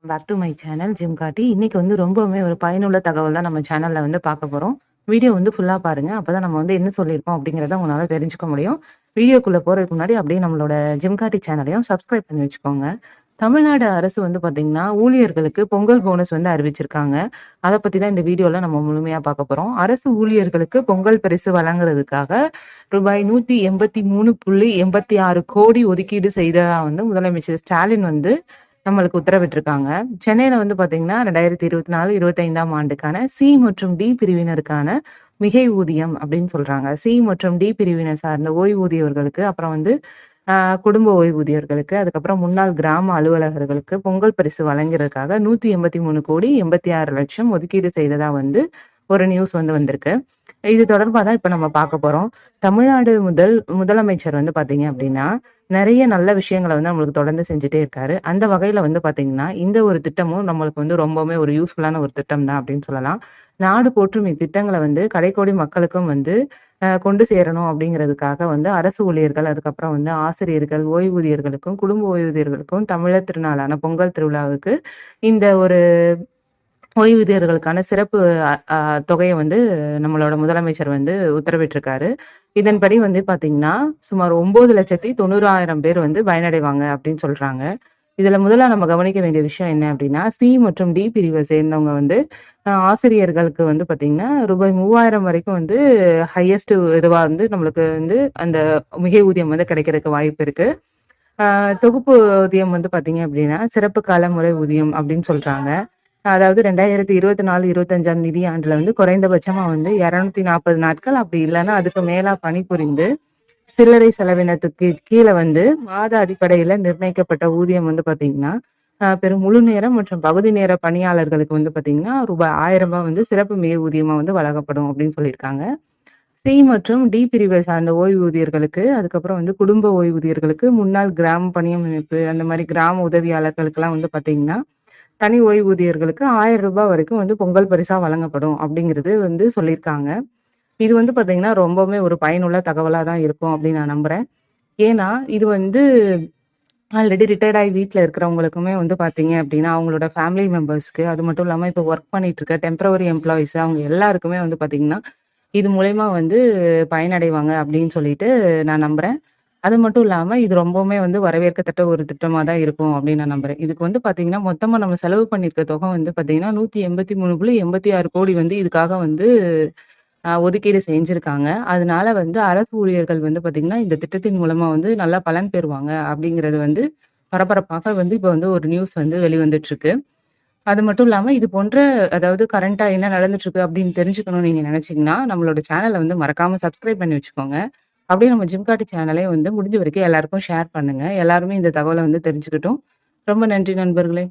Back to my channel ஜிம் காட்டி. இன்னைக்கு வந்து ரொம்பவுமே ஒரு பயனுள்ள தகவல் தான் நம்ம சேனல்ல வந்து பார்க்க போறோம். வீடியோ வந்து ஃபுல்லா பாருங்க. அப்பதான் நம்ம வந்து என்ன சொல்லியிருக்கோம் அப்படிங்கிறத உங்களால தெரிஞ்சுக்க முடியும். வீடியோக்குள்ள போறதுக்கு முன்னாடி அப்படியே நம்மளோட ஜிம் காட்டி சேனலையும் சப்ஸ்கிரைப் பண்ணி வச்சுக்கோங்க. தமிழ்நாடு அரசு வந்து பார்த்தீங்கன்னா, ஊழியர்களுக்கு பொங்கல் போனஸ் வந்து அறிவிச்சிருக்காங்க. அத பத்தி தான் இந்த வீடியோல நம்ம முழுமையா பார்க்க போறோம். அரசு ஊழியர்களுக்கு பொங்கல் பரிசு வழங்குறதுக்காக ரூபாய் 183.86 கோடி ஒதுக்கீடு செய்ததா வந்து முதலமைச்சர் ஸ்டாலின் வந்து நம்மளுக்கு உத்தரவிட்டிருக்காங்க. சென்னையில வந்து பார்த்தீங்கன்னா, 2024, 25ஆம் ஆண்டுக்கான சி மற்றும் டி பிரிவினருக்கான மிகை ஊதியம் அப்படின்னு சொல்றாங்க. சி மற்றும் டி பிரிவினர் சார்ந்த ஓய்வூதியர்களுக்கு, அப்புறம் வந்து குடும்ப ஓய்வூதியர்களுக்கு, அதுக்கப்புறம் முன்னாள் கிராம அலுவலகர்களுக்கு பொங்கல் பரிசு வழங்குறதுக்காக 183,86,00,000 ஒதுக்கீடு செய்ததா வந்து ஒரு நியூஸ் வந்து வந்திருக்கு. இது தொடர்பா தான் இப்ப நம்ம பார்க்க போறோம். தமிழ்நாடு முதலமைச்சர் வந்து பார்த்தீங்க அப்படின்னா, நெறைய நல்ல விஷயங்கள வந்து நம்மளுக்கு தொடர்ந்து செஞ்சுட்டே இருக்காரு. அந்த வகையில வந்து பார்த்தீங்கன்னா, இந்த ஒரு திட்டமும் நம்மளுக்கு வந்து ரொம்பவுமே ஒரு யூஸ்ஃபுல்லான ஒரு திட்டம் தான் அப்படின்னு சொல்லலாம். நாடு போற்றும் இத்திட்டங்கள வந்து கடைக்கோடி மக்களுக்கும் வந்து கொண்டு சேரணும் அப்படிங்கிறதுக்காக வந்து அரசு ஊழியர்கள், அதுக்கப்புறம் வந்து ஆசிரியர்கள், ஓய்வூதியர்களுக்கும், குடும்ப ஓய்வூதியர்களுக்கும் தமிழர் திருநாளான பொங்கல் திருவிழாவுக்கு இந்த ஒரு ஓய்வூதியர்களுக்கான சிறப்பு அ அ தொகைய வந்து நம்மளோட முதலமைச்சர் வந்து உத்தரவிட்டிருக்காரு. இதன்படி வந்து பார்த்தீங்கன்னா, சுமார் 9,90,000 பேர் வந்து பயனடைவாங்க அப்படின்னு சொல்றாங்க. இதுல முதல்ல நம்ம கவனிக்க வேண்டிய விஷயம் என்ன அப்படின்னா, சி மற்றும் டி பிரிவை சேர்ந்தவங்க வந்து ஆசிரியர்களுக்கு வந்து பார்த்தீங்கன்னா, ரூபாய் 3,000 வரைக்கும் வந்து ஹையஸ்ட் இதுவா வந்து நம்மளுக்கு வந்து அந்த மிகை ஊதியம் வந்து கிடைக்கிறதுக்கு வாய்ப்பு இருக்கு. ஆ தொகுப்பு ஊதியம் வந்து பார்த்தீங்க அப்படின்னா, சிறப்பு கால முறை ஊதியம் அப்படின்னு சொல்றாங்க. அதாவது 2024, 25ஆம் நிதியாண்டுல வந்து குறைந்தபட்சமா வந்து 240 நாட்கள் அப்படி இல்லன்னா அதுக்கு மேலா பணிபுரிந்து, சில்லறை செலவினத்துக்கு கீழ வந்து மாத அடிப்படையில நிர்ணயிக்கப்பட்ட ஊதியம் வந்து பார்த்தீங்கன்னா, பெரும் முழு நேரம் மற்றும் பகுதி நேர பணியாளர்களுக்கு வந்து பார்த்தீங்கன்னா, ரூபாய் 1000 வந்து சிறப்பு மிகை ஊதியமா வந்து வழங்கப்படும் அப்படின்னு சொல்லியிருக்காங்க. சி மற்றும் டி பிரிவை சார்ந்த ஓய்வூதியர்களுக்கு, அதுக்கப்புறம் வந்து குடும்ப ஓய்வூதியர்களுக்கு, முன்னாள் கிராம பணியமைப்பு அந்த மாரி கிராம உதவியாளர்களுக்கெல்லாம் வந்து பார்த்தீங்கன்னா, தனி ஓய்வூதியர்களுக்கு ரூ. 1000 வரைக்கும் வந்து பொங்கல் பரிசா வழங்கப்படும் அப்படிங்கிறது வந்து சொல்லியிருக்காங்க. இது வந்து பார்த்தீங்கன்னா, ரொம்பவுமே ஒரு பயனுள்ள தகவலா தான் இருக்கும் அப்படின்னு நான் நம்புறேன். ஏன்னா, இது வந்து ஆல்ரெடி ரிட்டயர்ட் ஆயி வீட்ல இருக்கிறவங்களுக்குமே வந்து பார்த்தீங்க அப்படின்னா, அவங்களோட ஃபேமிலி மெம்பர்ஸ்க்கு, அது மட்டும் இல்லாம இப்போ ஒர்க் பண்ணிட்டு இருக்க டெம்பரவரி எம்ப்ளாயீஸ் அவங்க எல்லாருக்குமே வந்து பார்த்தீங்கன்னா, இது மூலியமா வந்து பயனடைவாங்க அப்படின்னு சொல்லிட்டு நான் நம்புறேன். அது மட்டும் இல்லாம, இது ரொம்பவுமே வந்து வரவேற்கத்தக்க ஒரு திட்டமா தான் இருக்கும் அப்படின்னு நான் நம்புறேன். இதுக்கு வந்து பார்த்தீங்கன்னா, மொத்தமா நம்ம செலவு பண்ணியிருக்க தொகை வந்து பார்த்தீங்கன்னா, 183,86 கோடி வந்து இதுக்காக வந்து ஒதுக்கீடு செஞ்சிருக்காங்க. அதனால வந்து அரசு ஊழியர்கள் வந்து பார்த்தீங்கன்னா, இந்த திட்டத்தின் மூலமா வந்து நல்லா பலன் பெறுவாங்க அப்படிங்கிறது வந்து பரபரப்பாக வந்து இப்ப வந்து ஒரு நியூஸ் வந்து வெளிவந்துட்டுருக்கு. அது மட்டும் இல்லாம இது போன்ற அதாவது கரண்ட்டா என்ன நடந்துட்டுருக்கு அப்படின்னு தெரிஞ்சுக்கணும்னு நீங்க நினைச்சீங்கன்னா, நம்மளோட சேனல வந்து மறக்காம சப்ஸ்கிரைப் பண்ணி வச்சுக்கோங்க. அப்படியே நம்ம ஜிம்காட்டி சேனலையும் வந்து முடிஞ்ச வரைக்கும் எல்லாருக்கும் ஷேர் பண்ணுங்க. எல்லாருமே இந்த தகவல வந்து தெரிஞ்சுக்கட்டும். ரொம்ப நன்றி நண்பர்களே!